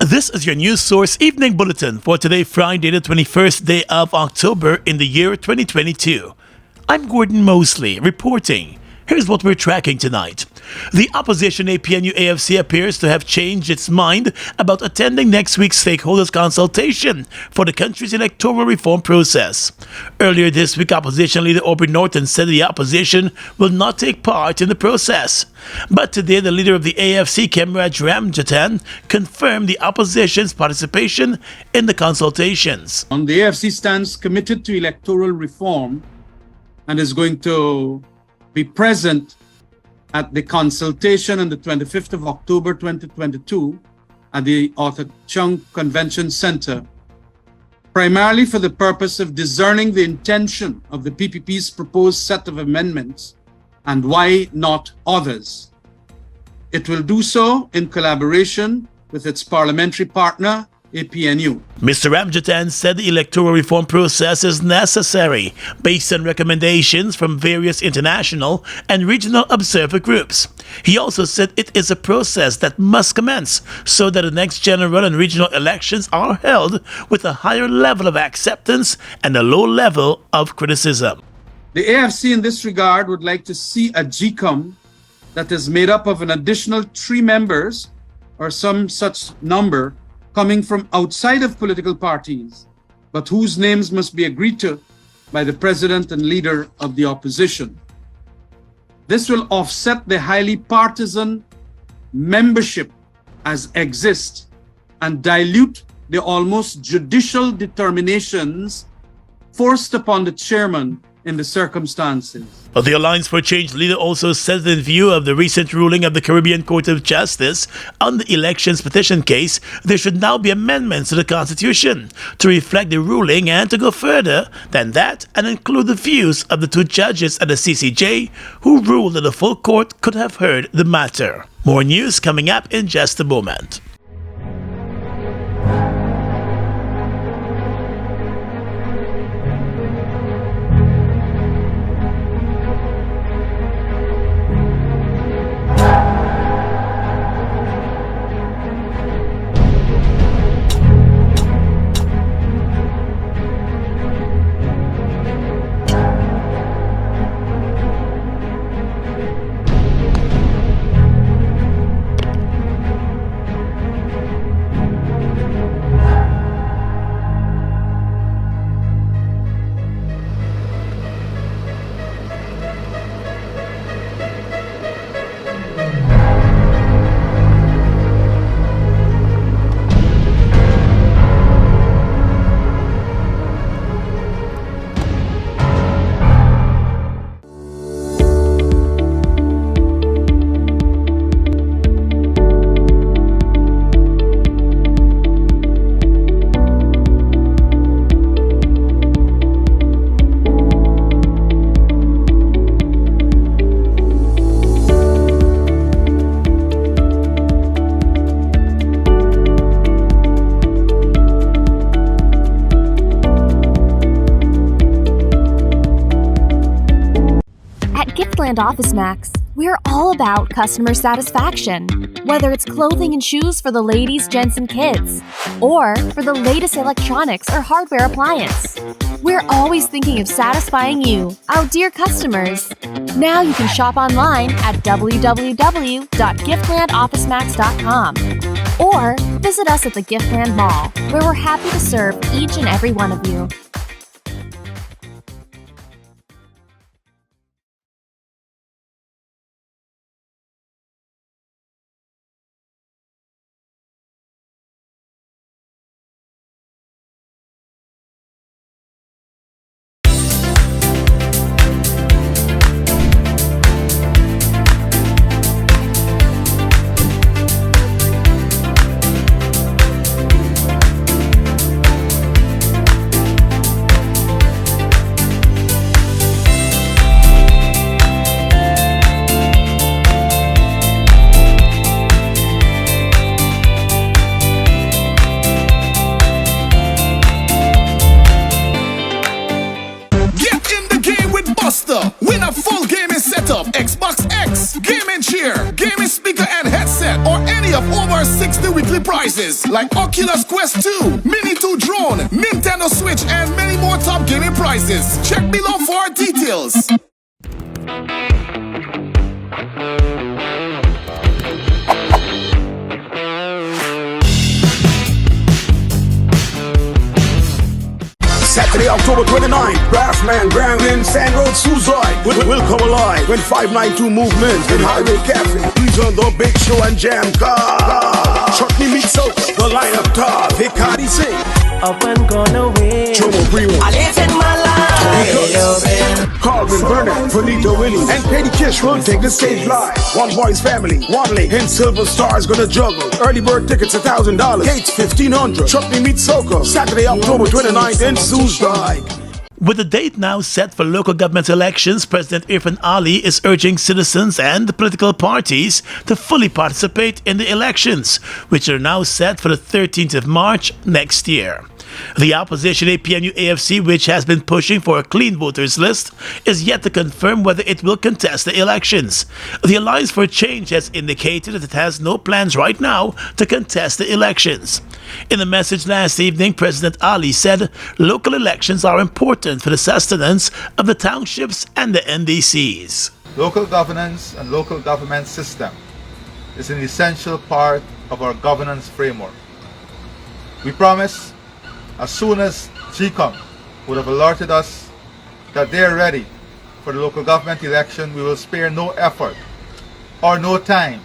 This is your news source evening bulletin for today, Friday, the 21st day of October in the year 2022. I'm Gordon Mosley reporting. Here's what we're tracking tonight. The opposition APNU-AFC appears to have changed its mind about attending next week's stakeholders consultation for the country's electoral reform process. Earlier this week, opposition leader Aubrey Norton said the opposition will not take part in the process. But today, the leader of the AFC, Kemraj Ramjatan, confirmed the opposition's participation in the consultations. The AFC stands committed to electoral reform and is going to be present at the consultation on the 25th of October 2022 at the Arthur Chung Convention Center, primarily for the purpose of discerning the intention of the PPP's proposed set of amendments and why not others. It will do so in collaboration with its parliamentary partner, APNU. Mr. Ramjatan said the electoral reform process is necessary based on recommendations from various international and regional observer groups. He also said it is a process that must commence so that the next general and regional elections are held with a higher level of acceptance and a low level of criticism. The AFC in this regard would like to see a GCOM that is made up of an additional 3 members or some such number coming from outside of political parties, but whose names must be agreed to by the president and leader of the opposition. This will offset the highly partisan membership as exists and dilute the almost judicial determinations forced upon the chairman in the circumstances. The Alliance for Change leader also said in view of the recent ruling of the Caribbean Court of Justice on the elections petition case, there should now be amendments to the Constitution to reflect the ruling and to go further than that and include the views of the 2 judges at the CCJ who ruled that the full court could have heard the matter. More news coming up in just a moment. Office Max, we're all about customer satisfaction. Whether it's clothing and shoes for the ladies, gents, and kids, or for the latest electronics or hardware appliance, we're always thinking of satisfying you, our dear customers. Now you can shop online at www.giftlandofficemax.com or visit us at the Giftland Mall, where we're happy to serve each and every one of you. Win a full gaming setup, Xbox X, gaming chair, gaming speaker and headset, or any of over over 60 weekly prizes like Oculus Quest 2, Mini 2 drone, Nintendo Switch, and many more top gaming prizes. Check below for details. Saturday, October 29th, Grassman, Grambling, Sand Road, Suicide will come alive when 592 Movement in Highway Cafe. Please on the big show and jam car. Chutney Meat Soap, the lineup top, Hikari Singh, up and gone away. Chomo Primo, I live in my life. Carvin Burnett, Bonita Willie, and Katie Kish will take the stage live. One Boy's Family, Waddling, and Silver Star's gonna juggle. Early bird tickets $1,000, gates $1,500. Chutney Meat Soca, Saturday, October 29th in Soesdijk. With the date now set for local government elections, President Irfan Ali is urging citizens and political parties to fully participate in the elections, which are now set for the 13th of March next year. The opposition APNU-AFC, which has been pushing for a clean voters list, is yet to confirm whether it will contest the elections. The Alliance for Change has indicated that it has no plans right now to contest the elections. In a message last evening, President Ali said local elections are important for the sustenance of the townships and the NDCs. Local governance and local government system is an essential part of our governance framework. We promise, as soon as GCOM would have alerted us that they are ready for the local government election, we will spare no effort or no time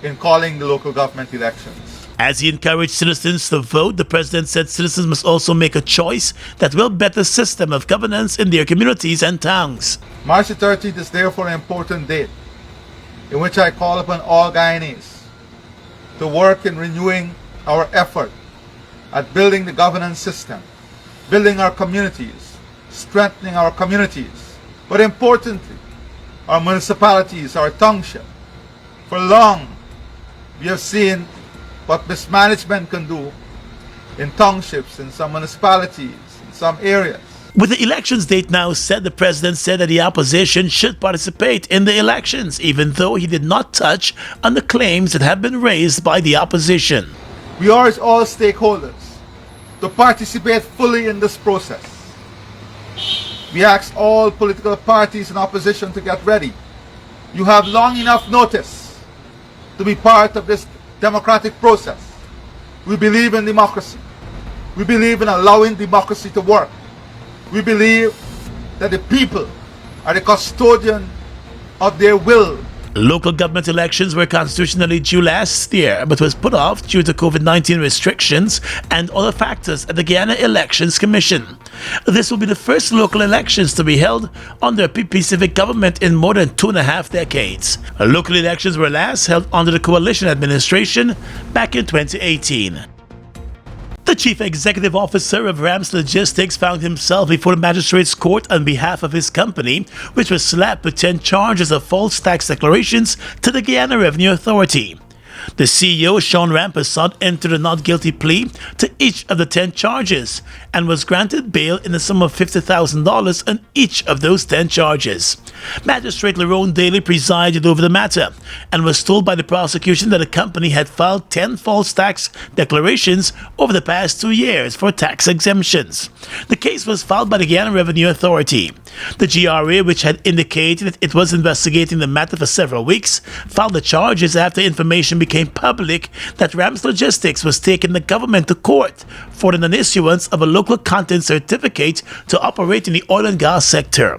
in calling the local government elections. As he encouraged citizens to vote, the president said citizens must also make a choice that will better the system of governance in their communities and towns. March the 13th is therefore an important date in which I call upon all Guyanese to work in renewing our effort at building the governance system, building our communities, strengthening our communities, but importantly, our municipalities, our township. For long, we have seen what mismanagement can do in townships, in some municipalities, in some areas. With the elections date now set, the president said that the opposition should participate in the elections, even though he did not touch on the claims that have been raised by the opposition. We urge all stakeholders to participate fully in this process. We ask all political parties in opposition to get ready. You have long enough notice to be part of this democratic process. We believe in democracy. We believe in allowing democracy to work. We believe that the people are the custodian of their will. Local government elections were constitutionally due last year, but was put off due to COVID-19 restrictions and other factors at the Guyana Elections Commission. This will be the first local elections to be held under a PP civic government in more than 2.5 decades. Local elections were last held under the coalition administration back in 2018. The chief executive officer of Rams Logistics found himself before the magistrate's court on behalf of his company, which was slapped with 10 charges of false tax declarations to the Guyana Revenue Authority. The CEO, Sean Rampersad, entered a not guilty plea to each of the 10 charges and was granted bail in the sum of $50,000 on each of those 10 charges. Magistrate Lerone Daly presided over the matter and was told by the prosecution that the company had filed 10 false tax declarations over the past 2 years for tax exemptions. The case was filed by the Guyana Revenue Authority. The GRA, which had indicated that it was investigating the matter for several weeks, filed the charges after information became public that Rams Logistics was taking the government to court for the non-issuance of a local content certificate to operate in the oil and gas sector.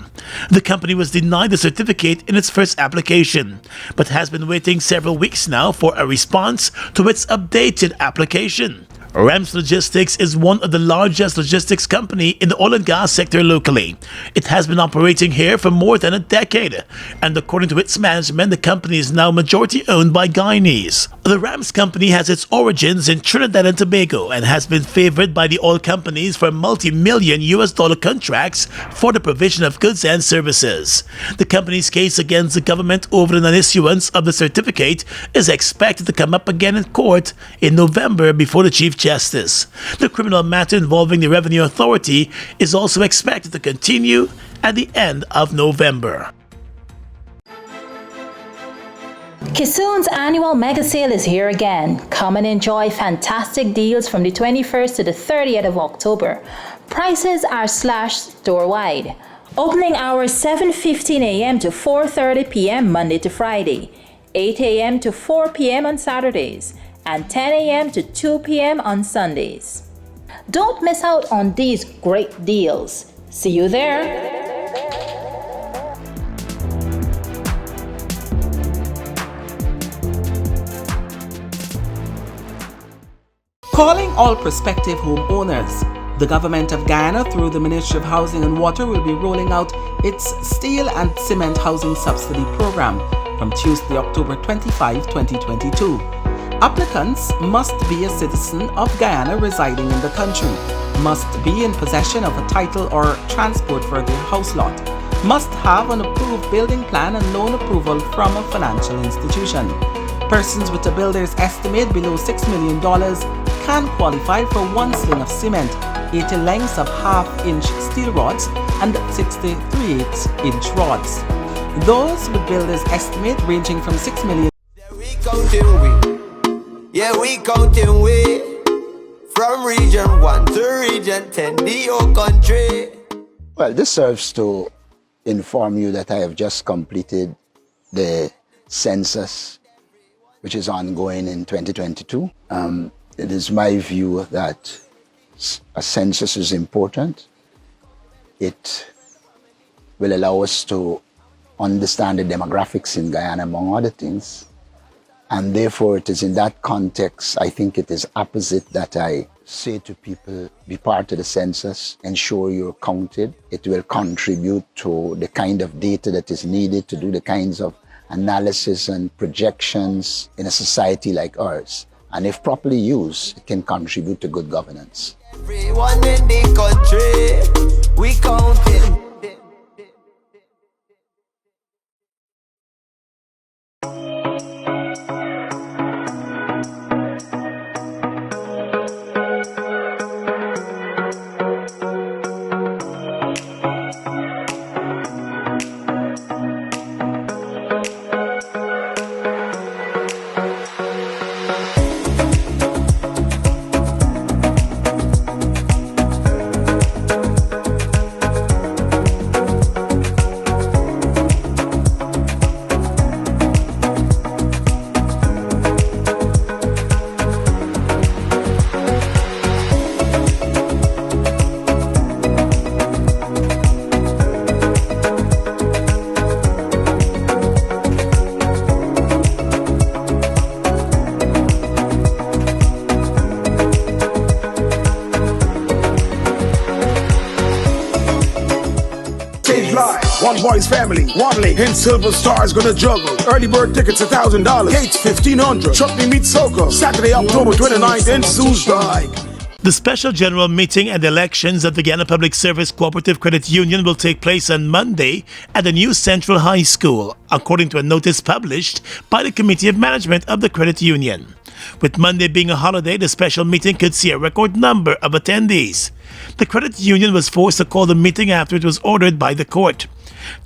The company was denied the certificate in its first application, but has been waiting several weeks now for a response to its updated application. Rams Logistics is one of the largest logistics company in the oil and gas sector locally. It has been operating here for more than a decade, and according to its management, the company is now majority owned by Guyanese. The Rams company has its origins in Trinidad and Tobago and has been favored by the oil companies for multi-million US dollar contracts for the provision of goods and services. The company's case against the government over the non-issuance of the certificate is expected to come up again in court in November before the Chief Justice. The criminal matter involving the Revenue Authority is also expected to continue at the end of November. Kissoon's annual mega sale is here again. Come and enjoy fantastic deals from the 21st to the 30th of October. Prices are slashed store-wide. Opening hours 7:15 a.m. to 4:30 p.m. Monday to Friday, 8 a.m. to 4 p.m. on Saturdays, and 10 a.m. to 2 p.m. on Sundays. Don't miss out on these great deals. See you there. Calling all prospective homeowners. The government of Guyana, through the Ministry of Housing and Water, will be rolling out its steel and cement housing subsidy program from Tuesday, October 25, 2022. Applicants must be a citizen of Guyana residing in the country, must be in possession of a title or transport for their house lot, must have an approved building plan and loan approval from a financial institution. Persons with a builder's estimate below $6 million can qualify for 1 sling of cement, 80 lengths of half-inch steel rods, and 63/8-inch rods. Those with builder's estimate ranging from $6 million. We counting we from region 1 to region 10, the whole country. Well, this serves to inform you that I have just completed the census, which is ongoing in 2022. It is my view that a census is important. It will allow us to understand the demographics in Guyana, among other things. And therefore, it is in that context, I think it is apposite that I say to people, be part of the census, ensure you're counted. It will contribute to the kind of data that is needed to do the kinds of analysis and projections in a society like ours. And if properly used, it can contribute to good governance. Everyone in the country, we counting. One boy's family, waddling, and silver stars gonna juggle. Early bird tickets $1,000, gates 1,500. Chutney meet soca, Saturday, October 29th in Soesdijk. The special general meeting and elections of the Guyana Public Service Cooperative Credit Union will take place on Monday at the new Central High School, according to a notice published by the Committee of Management of the Credit Union. With Monday being a holiday, the special meeting could see a record number of attendees. The credit union was forced to call the meeting after it was ordered by the court.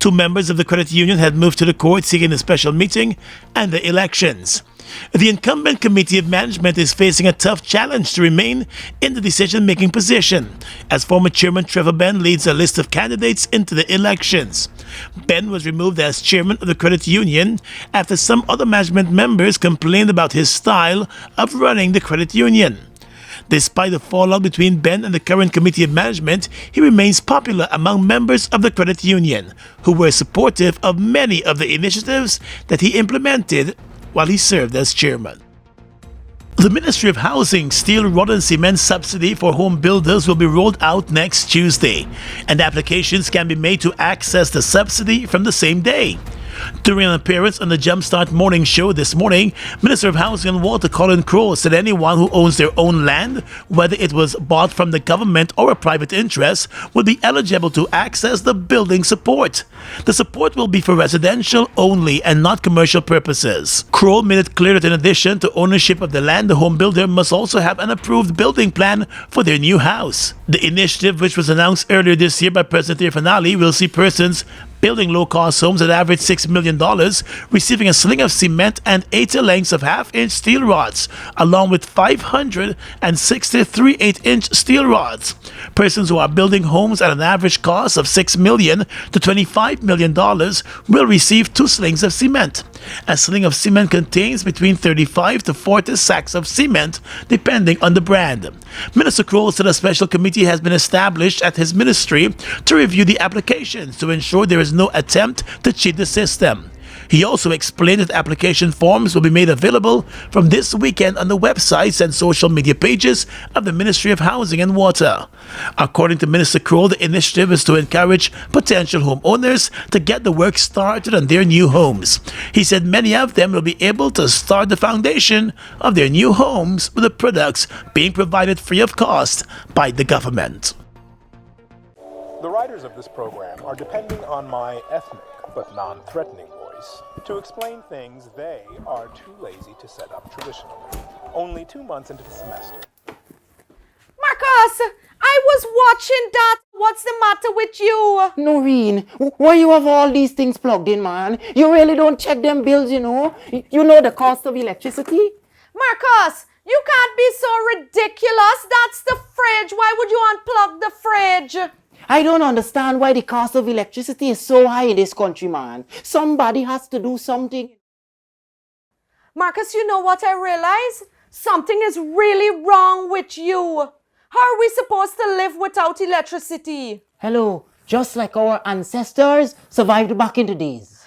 2 members of the credit union had moved to the court seeking the special meeting and the elections. The incumbent Committee of Management is facing a tough challenge to remain in the decision-making position, as former Chairman Trevor Ben leads a list of candidates into the elections. Ben was removed as chairman of the credit union after some other management members complained about his style of running the credit union. Despite the fallout between Ben and the current Committee of Management, he remains popular among members of the credit union, who were supportive of many of the initiatives that he implemented while he served as chairman. The Ministry of Housing steel rod and cement subsidy for home builders will be rolled out next Tuesday, and applications can be made to access the subsidy from the same day. During an appearance on the Jumpstart Morning Show this morning, Minister of Housing and Water Colin Crowe said anyone who owns their own land, whether it was bought from the government or a private interest, would be eligible to access the building support. The support will be for residential only and not commercial purposes. Crowe made it clear that in addition to ownership of the land, the home builder must also have an approved building plan for their new house. The initiative, which was announced earlier this year by President Irfan Ali, will see persons building low-cost homes that average $6 million, receiving a sling of cement and 80 lengths of half-inch steel rods, along with 563 8-inch steel rods. Persons who are building homes at an average cost of $6 million to $25 million will receive 2 slings of cement. A sling of cement contains between 35 to 40 sacks of cement, depending on the brand. Minister Kroll said a special committee has been established at his ministry to review the applications to ensure there is no attempt to cheat the system. He also explained that application forms will be made available from this weekend on the websites and social media pages of the Ministry of Housing and Water. According to Minister Kroll, the initiative is to encourage potential homeowners to get the work started on their new homes. He said many of them will be able to start the foundation of their new homes with the products being provided free of cost by the government. The writers of this program are depending on my ethnic but non-threatening voice to explain things they are too lazy to set up traditionally. Only 2 months into the semester. Marcus, I was watching that. What's the matter with you? Noreen, why you have all these things plugged in, man? You really don't check them bills, you know? You know the cost of electricity? Marcus, you can't be so ridiculous. That's the fridge. Why would you unplug the fridge? I don't understand why the cost of electricity is so high in this country, man. Somebody has to do something. Marcus, you know what I realize? Something is really wrong with you. How are we supposed to live without electricity? Hello, just like our ancestors survived back in the days.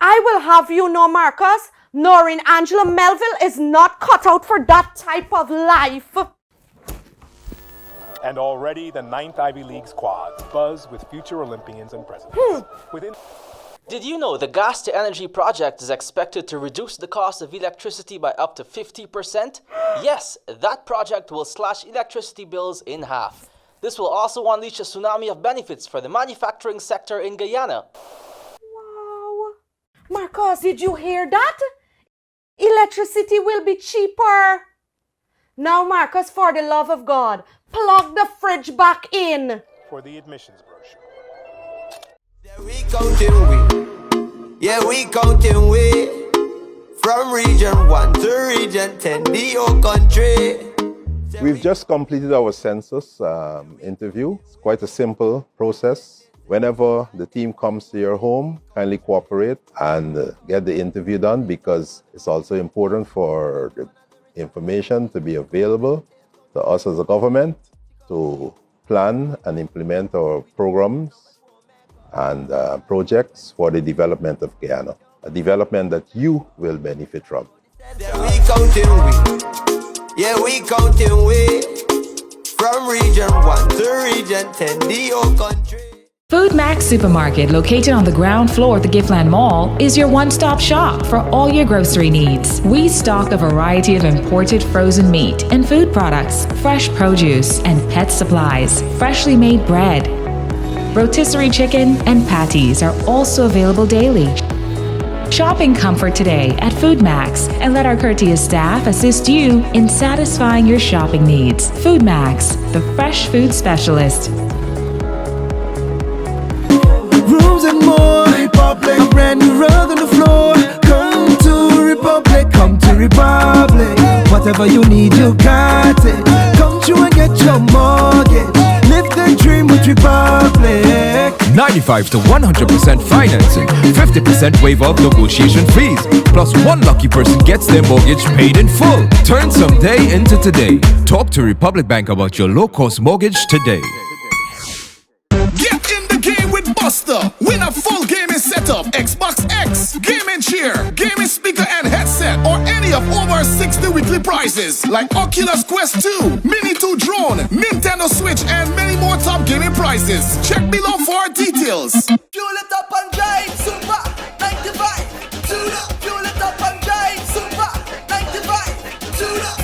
I will have you know, Marcus, Noreen Angela Melville is not cut out for that type of life. And already the 9th Ivy League squad buzz with future Olympians and presidents. Did you know the Gas to Energy project is expected to reduce the cost of electricity by up to 50%? Yes, that project will slash electricity bills in half. This will also unleash a tsunami of benefits for the manufacturing sector in Guyana. Wow. Marcus, did you hear that? Electricity will be cheaper. Now, Marcus, for the love of God, plug the fridge back in. For the admissions brochure. We counting we from region 1 to region 10, the whole country. We've just completed our census interview. It's quite a simple process. Whenever the team comes to your home, kindly cooperate and get the interview done, because it's also important for the information to be available to us as a government to plan and implement our programs and projects for the development of Guyana, a development that you will benefit from. We counting we from region 1 to region 10, the whole country. Food Max Supermarket, located on the ground floor of the Giftland Mall, is your one-stop shop for all your grocery needs. We stock a variety of imported frozen meat and food products, fresh produce, and pet supplies, freshly made bread. Rotisserie chicken and patties are also available daily. Shop in comfort today at Food Max and let our courteous staff assist you in satisfying your shopping needs. Food Max, the fresh food specialist. Rooms and more, Republic, a brand new rug on the floor. Come to Republic, come to Republic. Whatever you need, you got it. Come through and get your mortgage. Live the dream with Republic. 95 to 100% financing, 50% waiver of negotiation fees, plus one lucky person gets their mortgage paid in full. Turn someday into today. Talk to Republic Bank about your low-cost mortgage today. Get in the game with Buster. Win a full gaming setup, Xbox X, gaming chair, gaming speaker and headset, or any of over 60 weekly prizes like Oculus Quest 2, Mini 2 drone, Nintendo Switch, and many more top gaming prizes. Check below for details. Fuel it up and drive, super 95. Tune up, fuel it up and drive, super 95. Tune up.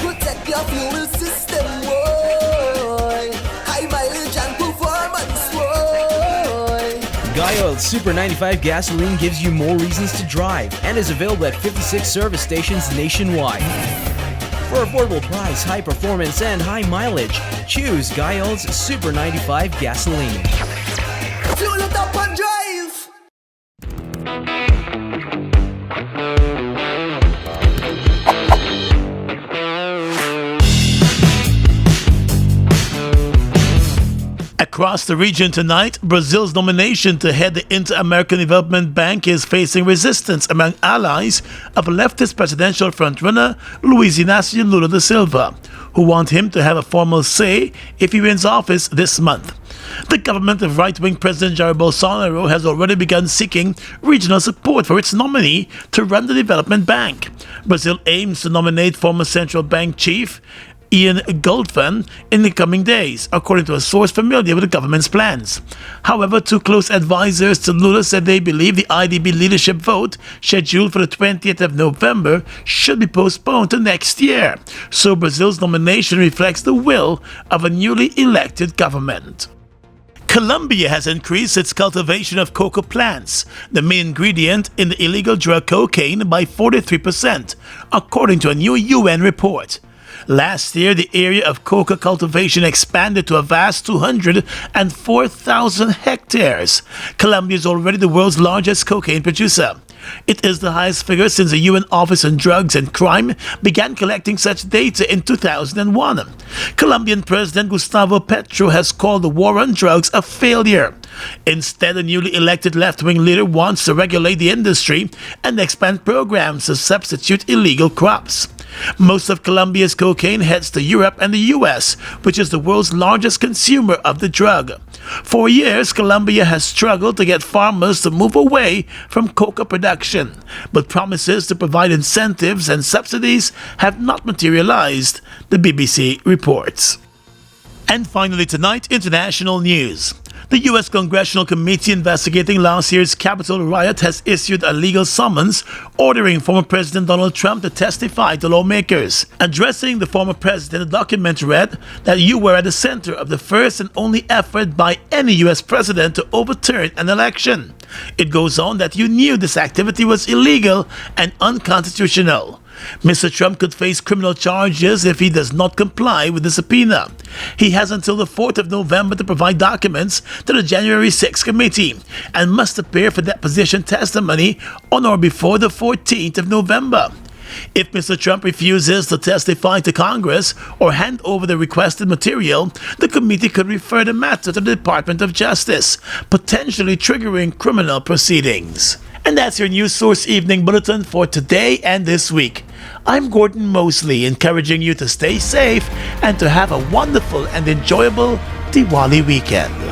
Protect your fuel system, boy. High mileage and performance, boy. Guyana Super 95 gasoline gives you more reasons to drive and is available at 56 service stations nationwide. For affordable price, high performance, and high mileage, choose Guyana's Super 95 gasoline. Fuel it up and drive. across the region tonight, Brazil's nomination to head the Inter-American Development Bank is facing resistance among allies of leftist presidential frontrunner Luiz Inácio Lula da Silva, who want him to have a formal say if he wins office this month. The government of right-wing President Jair Bolsonaro has already begun seeking regional support for its nominee to run the development bank. Brazil aims to nominate former central bank chief Ian Goldfan in the coming days, according to a source familiar with the government's plans. However, two close advisors to Lula said they believe the IDB leadership vote, scheduled for the 20th of November, should be postponed to next year, so Brazil's nomination reflects the will of a newly elected government. Colombia has increased its cultivation of coca plants, the main ingredient in the illegal drug cocaine, by 43%, according to a new UN report. Last year, the area of coca cultivation expanded to a vast 204,000 hectares. Colombia is already the world's largest cocaine producer. It is the highest figure since the UN Office on Drugs and Crime began collecting such data in 2001. Colombian President Gustavo Petro has called the war on drugs a failure. Instead, the newly elected left-wing leader wants to regulate the industry and expand programs to substitute illegal crops. Most of Colombia's cocaine heads to Europe and the US, which is the world's largest consumer of the drug. For years, Colombia has struggled to get farmers to move away from coca production, but promises to provide incentives and subsidies have not materialized, the BBC reports. And finally tonight, international news. The U.S. Congressional Committee investigating last year's Capitol riot has issued a legal summons ordering former President Donald Trump to testify to lawmakers. Addressing the former president, the document read that you were at the center of the first and only effort by any U.S. president to overturn an election. It goes on that you knew this activity was illegal and unconstitutional. Mr. Trump could face criminal charges if he does not comply with the subpoena. He has until the 4th of November to provide documents to the January 6th committee and must appear for deposition testimony on or before the 14th of November. If Mr. Trump refuses to testify to Congress or hand over the requested material, the committee could refer the matter to the Department of Justice, potentially triggering criminal proceedings. And that's your News Source Evening Bulletin for today and this week. I'm Gordon Mosley, encouraging you to stay safe and to have a wonderful and enjoyable Diwali weekend.